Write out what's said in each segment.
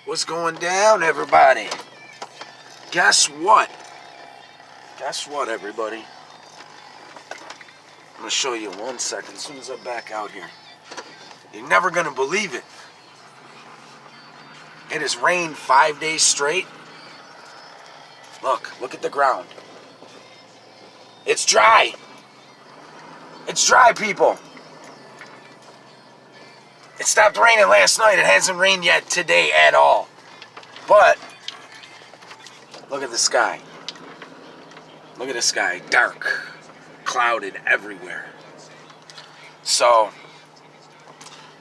What's going down, everybody? Guess what? Guess what, everybody? I'm going to show you in 1 second as soon as I'm back out here. You're never going to believe it. It has rained 5 days straight. Look at the ground. It's dry. It's dry, people. It stopped raining last night. It hasn't rained yet today at all. But look at the sky. Look at the sky. Dark. Clouded everywhere. So,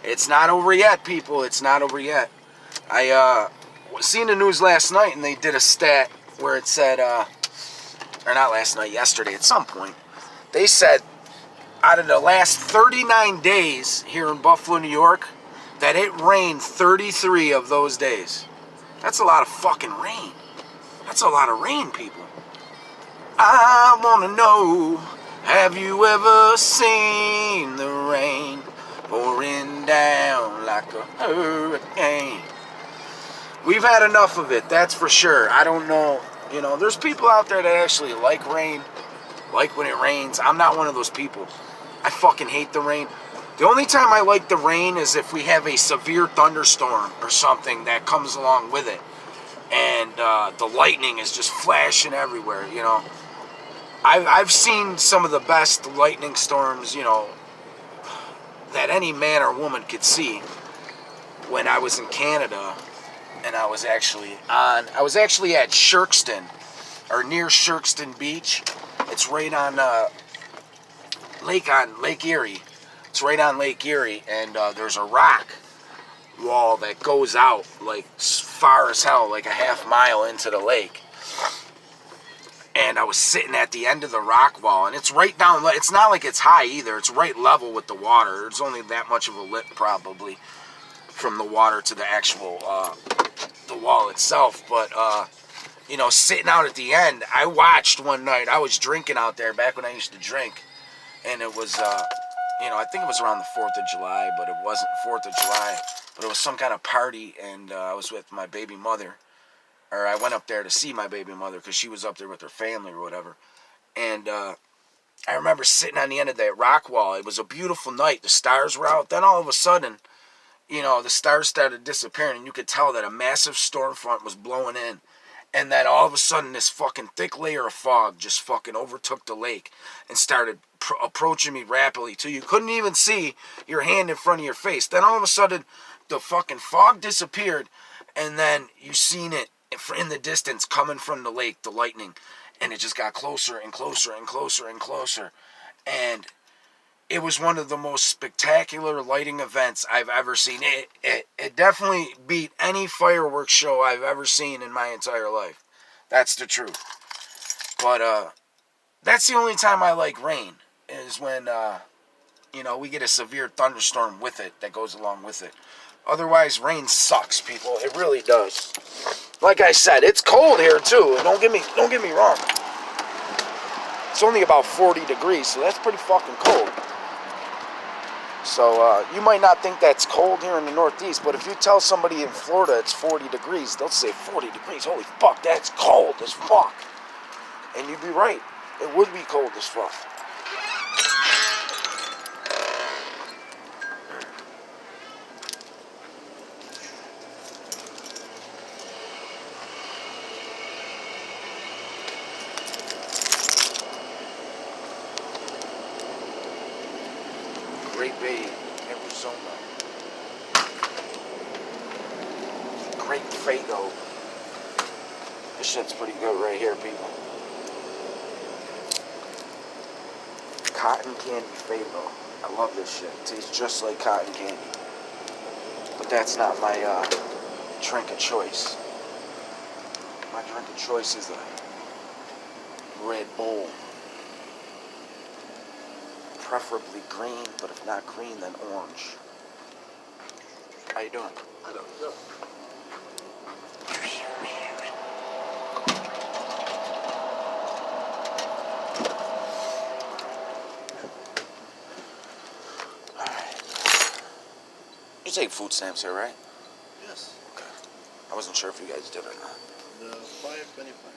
it's not over yet, people. It's not over yet. I seen the news last night, and they did a stat where it said, or not last night, yesterday at some point, they said out of the last 39 days here in Buffalo, New York, that it rained 33 of those days. That's a lot of fucking rain. That's a lot of rain, people. I want to know, have you ever seen the rain pouring down like a hurricane? We've had enough of it, that's for sure. I don't know, there's people out there that actually like rain, like when it rains. I'm not one of those people. I fucking hate the rain. The only time I like the rain is if we have a severe thunderstorm or something that comes along with it. And the lightning is just flashing everywhere, I've seen some of the best lightning storms, that any man or woman could see when I was in Canada. And I was actually at Shirkston, or near Shirkston Beach. It's right on Lake Erie. It's right on Lake Erie, and there's a rock wall that goes out like far as hell, like a half mile into the lake. And I was sitting at the end of the rock wall, and it's right down. It's not like it's high either. It's right level with the water. It's only that much of a lip probably from the water to the actual the wall itself. But sitting out at the end, I watched one night. I was drinking out there back when I used to drink, and it was I think it was around the 4th of July, but it wasn't 4th of July. But it was some kind of party, and I was with my baby mother. Or I went up there to see my baby mother because she was up there with her family or whatever. And I remember sitting on the end of that rock wall. It was a beautiful night. The stars were out. Then all of a sudden, the stars started disappearing, and you could tell that a massive storm front was blowing in. And then all of a sudden, this fucking thick layer of fog just fucking overtook the lake and started approaching me rapidly till you couldn't even see your hand in front of your face. Then all of a sudden, the fucking fog disappeared, and then you seen it in the distance coming from the lake, the lightning, and it just got closer and closer and closer and closer. And it was one of the most spectacular lighting events I've ever seen. It definitely beat any fireworks show I've ever seen in my entire life. That's the truth. But that's the only time I like rain, is when we get a severe thunderstorm with it that goes along with it. Otherwise, rain sucks, people. It really does. Like I said, it's cold here too. Don't get me wrong. It's only about 40 degrees, so that's pretty fucking cold. So you might not think that's cold here in the Northeast, but if you tell somebody in Florida it's 40 degrees, they'll say 40 degrees. Holy fuck, that's cold as fuck. And you'd be right. It would be cold as fuck. Great Bay, Arizona. Great Fago. This shit's pretty good right here, people. Cotton candy Fago. I love this shit. It tastes just like cotton candy. But that's not my drink of choice. My drink of choice is a Red Bull. Preferably green, but if not green, then orange. How you doing? I don't know. You take food stamps here, right? Yes. Okay. I wasn't sure if you guys did or not. The 525.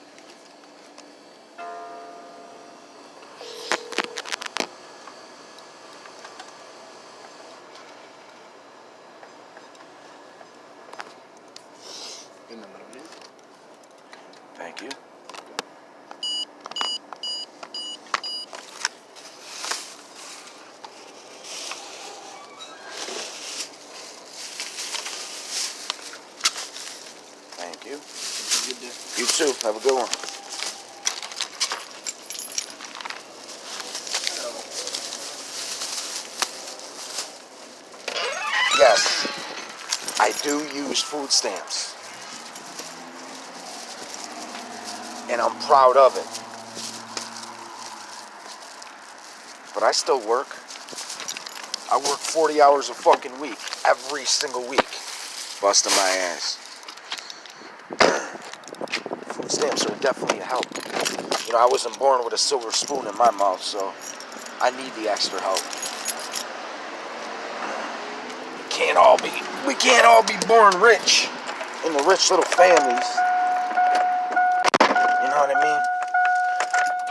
¿Qué número, please? Thank you. Thank you. Have a good day. You too. Have a good one. Yes, I do use food stamps. And I'm proud of it. But I still work. I work 40 hours a fucking week. Every single week. Busting my ass. Food stamps are definitely a help. You know, I wasn't born with a silver spoon in my mouth, so I need the extra help. We can't all be born rich in the rich little families. You know what I mean?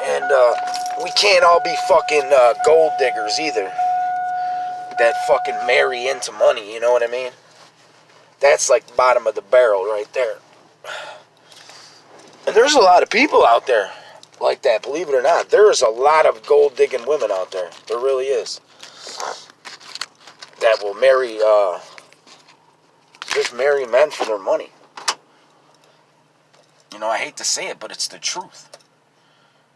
And we can't all be fucking gold diggers either. That fucking marry into money, you know what I mean? That's like the bottom of the barrel right there. And there's a lot of people out there like that, believe it or not. There is a lot of gold digging women out there. There really is. That will marry, just marry men for their money. You know, I hate to say it, but it's the truth.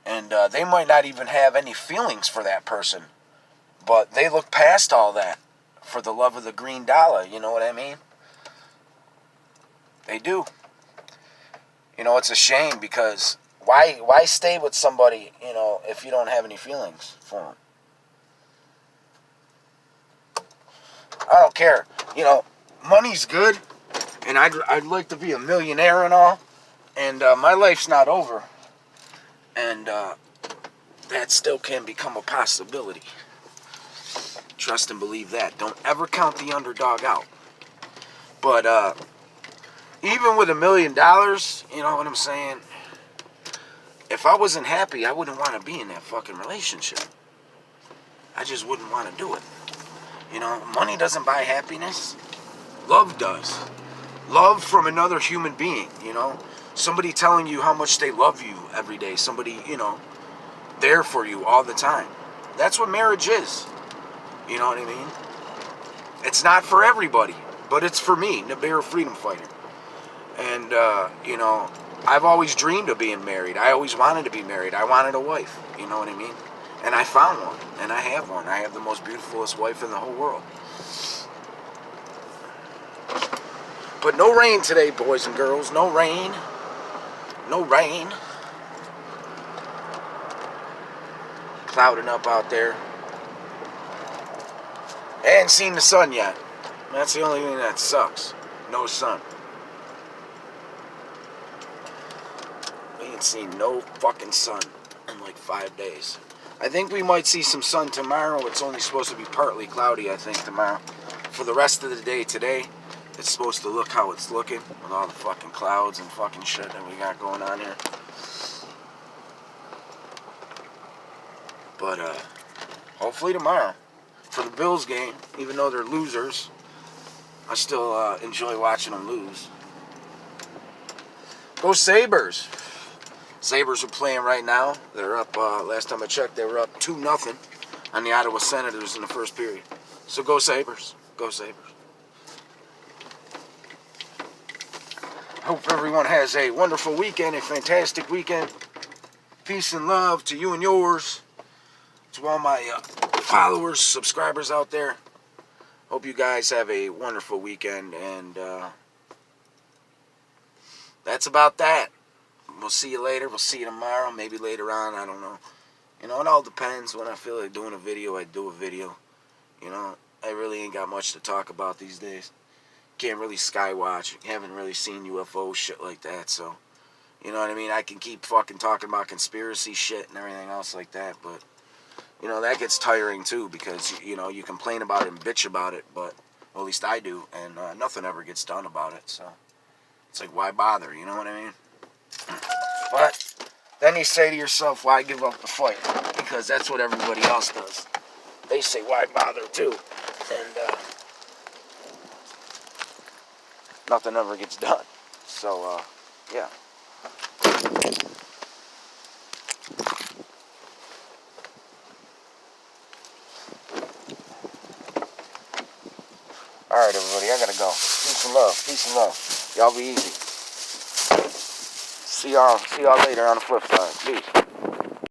And they might not even have any feelings for that person. But they look past all that for the love of the green dollar, you know what I mean? They do. You know, it's a shame because why stay with somebody, you know, if you don't have any feelings for them? I don't care. You know, money's good, and I'd like to be a millionaire and all, and my life's not over, and that still can become a possibility. Trust and believe that. Don't ever count the underdog out. But even with $1 million, you know what I'm saying? If I wasn't happy, I wouldn't want to be in that fucking relationship. I just wouldn't want to do it. You know, money doesn't buy happiness. Love does. Love from another human being, you know? Somebody telling you how much they love you every day. Somebody, you know, there for you all the time. That's what marriage is. You know what I mean? It's not for everybody, but it's for me, Nibiru freedom fighter. And, you know, I've always dreamed of being married. I always wanted to be married. I wanted a wife, you know what I mean? And I found one, and I have one. I have the most beautifulest wife in the whole world. But no rain today, boys and girls. No rain. No rain. Clouding up out there. I ain't seen the sun yet. That's the only thing that sucks. No sun. We ain't seen no fucking sun in like 5 days. I think we might see some sun tomorrow. It's only supposed to be partly cloudy, I think, tomorrow. For the rest of the day today, it's supposed to look how it's looking with all the fucking clouds and fucking shit that we got going on here. But, hopefully tomorrow. For the Bills game, even though they're losers, I still enjoy watching them lose. Go Sabres! Sabres are playing right now. They're up, last time I checked, they were up 2-0 on the Ottawa Senators in the first period. So go Sabres. Go Sabres. Hope everyone has a wonderful weekend, a fantastic weekend. Peace and love to you and yours. To all my followers, subscribers out there. Hope you guys have a wonderful weekend, and that's about that. We'll see you later. We'll see you tomorrow, maybe later on. I don't know. You know, it all depends. When I feel like doing a video, I do a video. You know, I really ain't got much to talk about these days. Can't really skywatch. Haven't really seen UFO shit like that, so, you know what I mean? I can keep fucking talking about conspiracy shit and everything else like that, but, you know, that gets tiring too, because, you know, you complain about it and bitch about it, but, well, at least I do, and nothing ever gets done about it, so, It's like, why bother? You know what I mean? But then you say to yourself, why give up the fight? Because that's what everybody else does. They say, why bother too? And nothing ever gets done. So, yeah. Alright, everybody, I gotta go. Peace and love. Peace and love. Y'all be easy. See y'all later on the flip side. Peace.